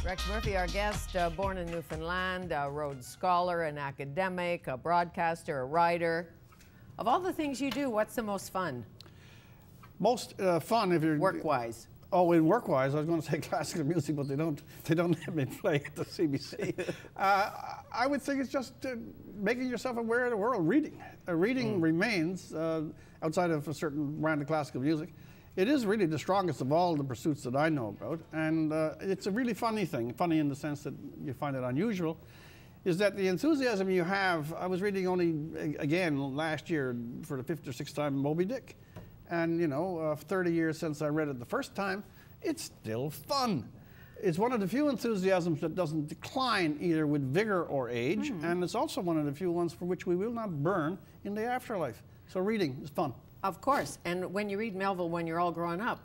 Rex Murphy, our guest, born in Newfoundland, a Rhodes Scholar, an academic, a broadcaster, a writer. Of all the things you do, what's the most fun? Most fun if you're... Work-wise. Oh, in work-wise, I was going to say classical music, but they don't let me play at the CBC. I would think it's just making yourself aware of the world, reading. Reading remains, outside of a certain brand of classical music, it is really the strongest of all the pursuits that I know about, and it's a really funny thing, funny in the sense that you find it unusual, is that the enthusiasm you have. I was reading only, again, last year for the 5th or 6th time, Moby Dick. And, you know, 30 years since I read it the first time, it's still fun. It's one of the few enthusiasms that doesn't decline either with vigor or age, and it's also one of the few ones for which we will not burn in the afterlife. So reading is fun. Of course. And when you read Melville when you're all grown up,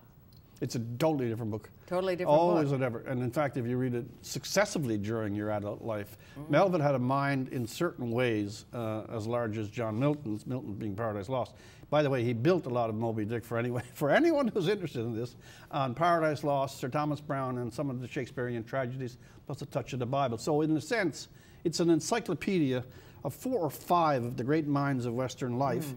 it's a totally different book. Totally different book. Always and ever. And in fact, if you read it successively during your adult life, Melville had a mind in certain ways as large as John Milton's, Milton being Paradise Lost. By the way, he built a lot of Moby Dick for anyone who's interested in this, on Paradise Lost, Sir Thomas Browne, and some of the Shakespearean tragedies, plus a touch of the Bible. So in a sense, it's an encyclopedia of 4 or 5 of the great minds of Western life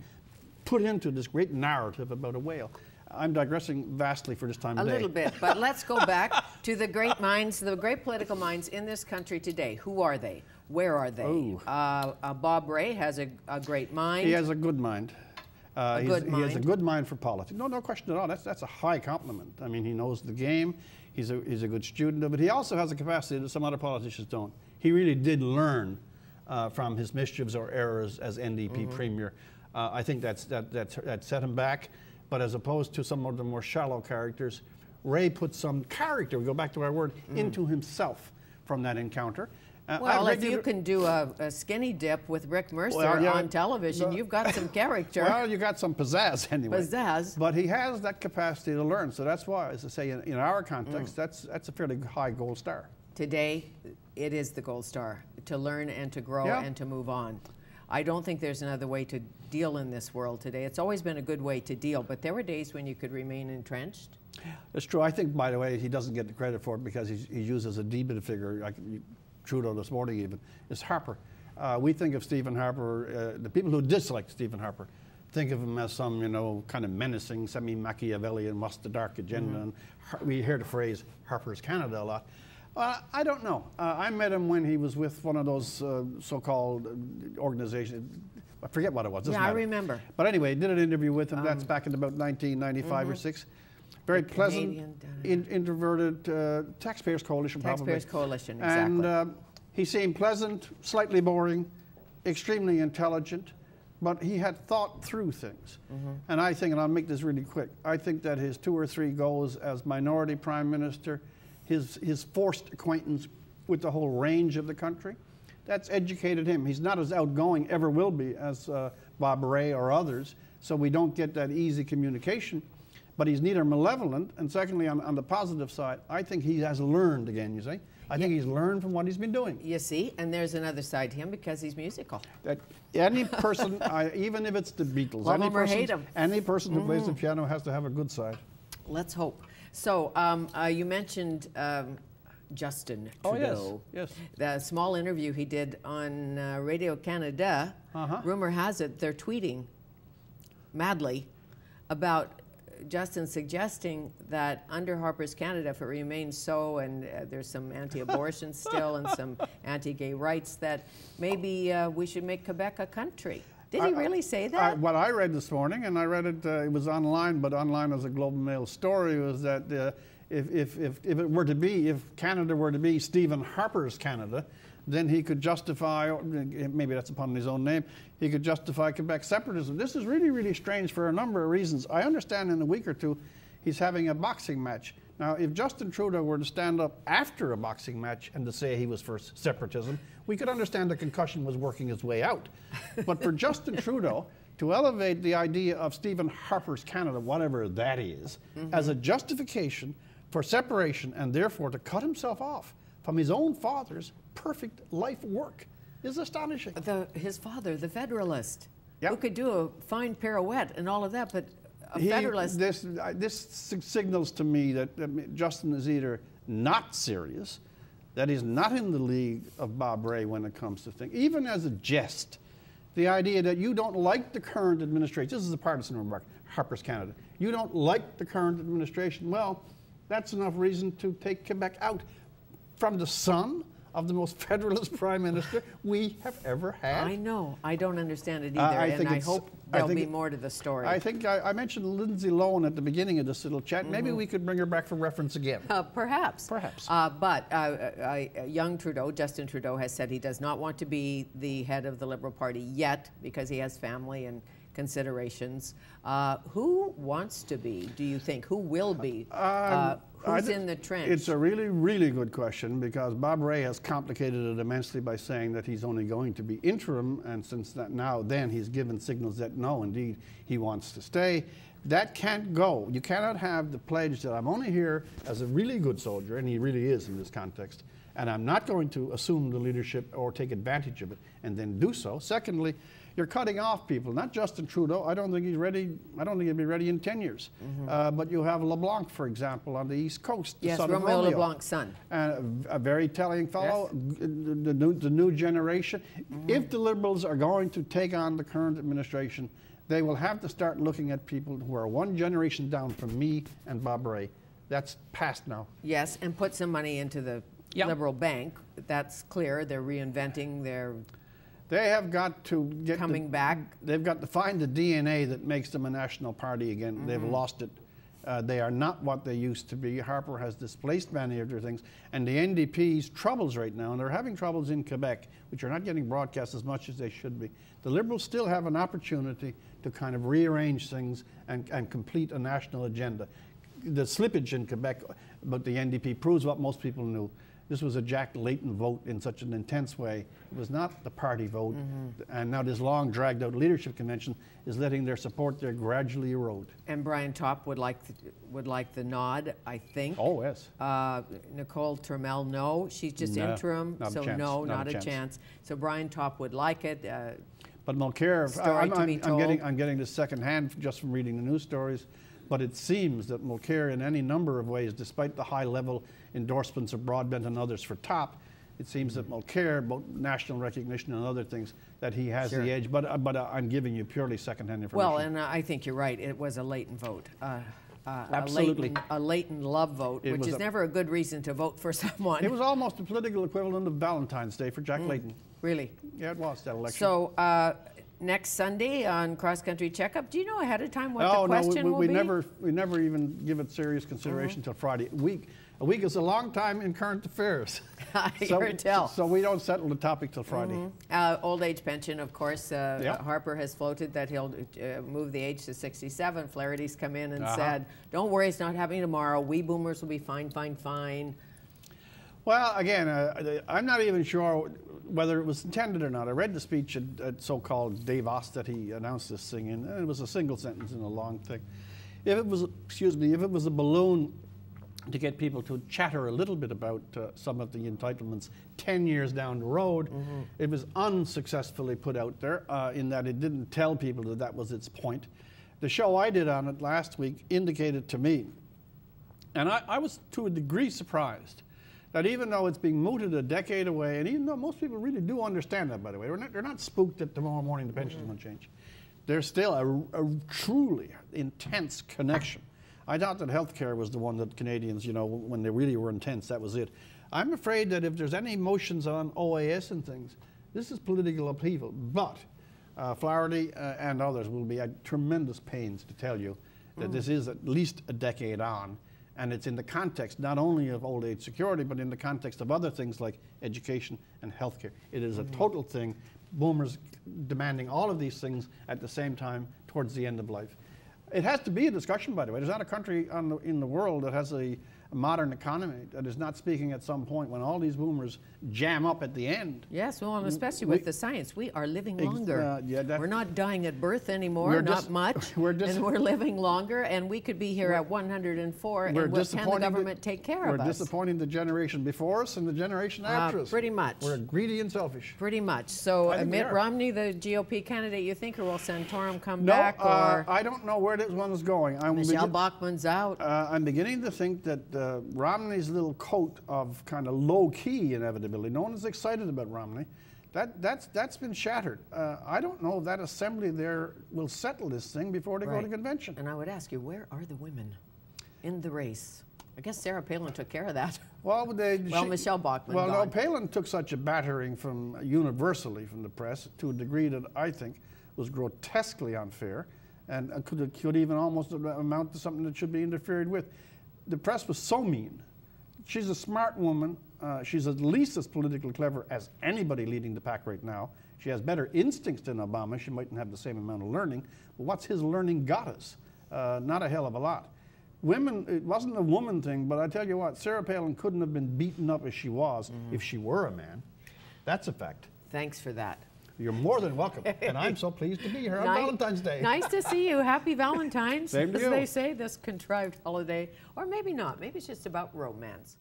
put into this great narrative about a whale. I'm digressing vastly for this time of day. A little bit, but let's go back to the great minds, the great political minds in this country today. Who are they? Where are they? Bob Rae has a great mind. He has a good mind. He has a good mind for politics. No question at all. That's a high compliment. I mean, he knows the game. He's a good student of it. He also has a capacity that some other politicians don't. He really did learn from his mischiefs or errors as NDP premier. I think that set him back. But as opposed to some of the more shallow characters, Rae put some character, we go back to our word, into himself from that encounter. Well, if you can do a skinny dip with Rick Mercer on television, you've got some character. Well, you got some pizzazz anyway. Pizzazz. But he has that capacity to learn. So that's why, as I say, in our context, that's a fairly high gold star. Today, it is the gold star, to learn and to grow and to move on. I don't think there's another way to deal in this world today. It's always been a good way to deal, but there were days when you could remain entrenched. It's true. I think, by the way, he doesn't get the credit for it because he uses a debated figure, like Trudeau this morning even, is Harper. We think of Stephen Harper, the people who dislike Stephen Harper, think of him as some, you know, kind of menacing, semi-Machiavellian, what's the dark agenda, and we hear the phrase Harper's Canada a lot. I don't know. I met him when he was with one of those so-called organizations. I forget what it was. Yeah, I remember. But anyway, did an interview with him. That's back in about 1995 or 6. Very pleasant, introverted, Taxpayers Coalition probably. Taxpayers Coalition, exactly. And he seemed pleasant, slightly boring, extremely intelligent, but he had thought through things. And I think, and I'll make this really quick, I think that his 2 or 3 goals as minority prime minister, his forced acquaintance with the whole range of the country, that's educated him. He's not as outgoing, ever will be, as Bob Rae or others, so we don't get that easy communication. But he's neither malevolent, and secondly, on the positive side, I think he has learned again, you see. I think he's learned from what he's been doing. You see, and there's another side to him because he's musical. That any person, even if it's the Beatles, love him or hate him, any person who plays the piano has to have a good side. Let's hope. So you mentioned Justin Trudeau. Oh, yes. The small interview he did on Radio Canada, rumor has it they're tweeting madly about Justin suggesting that under Harper's Canada, if it remains so, and there's some anti-abortion still and some anti-gay rights, that maybe we should make Quebec a country. Did he really say that? What I read this morning, and I read it, it was online, but online as a Globe and Mail story, was that if Canada were to be Stephen Harper's Canada, then he could justify, maybe that's upon his own name, he could justify Quebec separatism. This is really, really strange for a number of reasons. I understand in a week or two he's having a boxing match. Now, if Justin Trudeau were to stand up after a boxing match and to say he was for separatism, we could understand the concussion was working its way out. But for Justin Trudeau to elevate the idea of Stephen Harper's Canada, whatever that is, as a justification for separation and therefore to cut himself off from his own father's perfect life work is astonishing. His father, the Federalist, who could do a fine pirouette and all of that, but Federalist. This signals to me that Justin is either not serious that is not in the league of Bob Rae when it comes to things, even as a jest. The idea that you don't like the current administration, this is a partisan remark, Harper's Canada, you don't like the current administration, well, that's enough reason to take Quebec out from the son of the most federalist prime minister we have ever had. I know. I don't understand it either, and I hope there'll be more to the story. I think I mentioned Lindsay Lohan at the beginning of this little chat. Maybe we could bring her back for reference again. Perhaps. Perhaps. But young Trudeau, Justin Trudeau, has said he does not want to be the head of the Liberal Party yet because he has family and considerations. Who wants to be, do you think? Who will be? Who's in the trench? It's a really, really good question because Bob Rae has complicated it immensely by saying that he's only going to be interim, and since that then he's given signals that no, indeed, he wants to stay. That can't go. You cannot have the pledge that I'm only here as a really good soldier, and he really is in this context, and I'm not going to assume the leadership or take advantage of it and then do so. Secondly, you're cutting off people, not Justin Trudeau. I don't think he's ready. I don't think he'll be ready in 10 years. But you have LeBlanc, for example, on the East Coast. Yes, Romeo LeBlanc's son. And a very telling fellow, yes. the new generation. If the Liberals are going to take on the current administration, they will have to start looking at people who are one generation down from me and Bob Rae. That's past now. Yes, and put some money into the Liberal bank. That's clear. They're reinventing their... They have got to get coming back. They've got to find the DNA that makes them a national party again. They've lost it. They are not what they used to be. Harper has displaced many of their things. And the NDP's troubles right now, and they're having troubles in Quebec, which are not getting broadcast as much as they should be. The Liberals still have an opportunity to kind of rearrange things and complete a national agenda. The slippage in Quebec, but the NDP proves what most people knew. This was a Jack Layton vote in such an intense way. It was not the party vote. And now this long dragged out leadership convention is letting their support there gradually erode. And Brian Topp would like the nod, I think. Oh, yes. Nicole Turmel, no. She's just interim, so no, not a chance. So Brian Topp would like it. But Mulcair, I'm getting this secondhand just from reading the news stories. But it seems that Mulcair, in any number of ways, despite the high-level endorsements of Broadbent and others for Topp, it seems that Mulcair, both national recognition and other things, that he has the edge. But I'm giving you purely second-hand information. Well, and I think you're right. It was a Layton vote. Absolutely. A Layton love vote, which is never a good reason to vote for someone. It was almost the political equivalent of Valentine's Day for Jack Layton. Really? Yeah, it was, that election. So, next Sunday on Cross Country Checkup, do you know ahead of time what the question will be? We never even give it serious consideration until Friday. A week is a long time in current affairs. I can tell. So we don't settle the topic till Friday. Old age pension, of course. Harper has floated that he'll move the age to 67. Flaherty's come in and said, don't worry, it's not happening tomorrow. We boomers will be fine, fine, fine. Well, again, I'm not even sure whether it was intended or not. I read the speech at so-called Davos that he announced this thing in, and it was a single sentence in a long thing. If it was, if it was a balloon to get people to chatter a little bit about some of the entitlements 10 years down the road, it was unsuccessfully put out there in that it didn't tell people that that was its point. The show I did on it last week indicated to me, and I was to a degree surprised, that even though it's being mooted a decade away, and even though most people really do understand that, by the way, they're not spooked that tomorrow morning the pension's going to change. There's still a truly intense connection. I thought that healthcare was the one that Canadians, you know, when they really were intense, that was it. I'm afraid that if there's any motions on OAS and things, this is political upheaval. But Flaherty and others will be at tremendous pains to tell you that this is at least a decade on. And it's in the context not only of old age security, but in the context of other things like education and healthcare. It is a total thing. Boomers demanding all of these things at the same time towards the end of life. It has to be a discussion, by the way. There's not a country in the world that has a modern economy that is not speaking at some point when all these boomers jam up at the end. Yes, well, and especially with the science. We are living longer. We're not dying at birth anymore, not much, and we're living longer, and we could be here at 104, and what can the government take care of us? We're disappointing the generation before us and the generation after us. Pretty much. We're greedy and selfish. Pretty much. So Mitt Romney, the GOP candidate, you think, or will Santorum come back? Or I don't know where this one is going. Michelle Bachmann's out. I'm beginning to think that Romney's little coat of kind of low-key inevitability, no one is excited about Romney, that's been shattered. I don't know if that assembly there will settle this thing before they go to convention. And I would ask you, where are the women in the race? I guess Sarah Palin took care of that. Well, Michelle Bachmann. Well, no, Palin took such a battering universally from the press to a degree that I think was grotesquely unfair, and could even almost amount to something that should be interfered with. The press was so mean. She's a smart woman. She's at least as politically clever as anybody leading the pack right now. She has better instincts than Obama. She mightn't have the same amount of learning, but what's his learning got us? Not a hell of a lot. Women, it wasn't a woman thing, but I tell you what, Sarah Palin couldn't have been beaten up as she was if she were a man. That's a fact. Thanks for that. You're more than welcome, and I'm so pleased to be here on Valentine's Day. Nice to see you. Happy Valentine's, Same to as you. they say, this contrived holiday. Or maybe not. Maybe it's just about romance.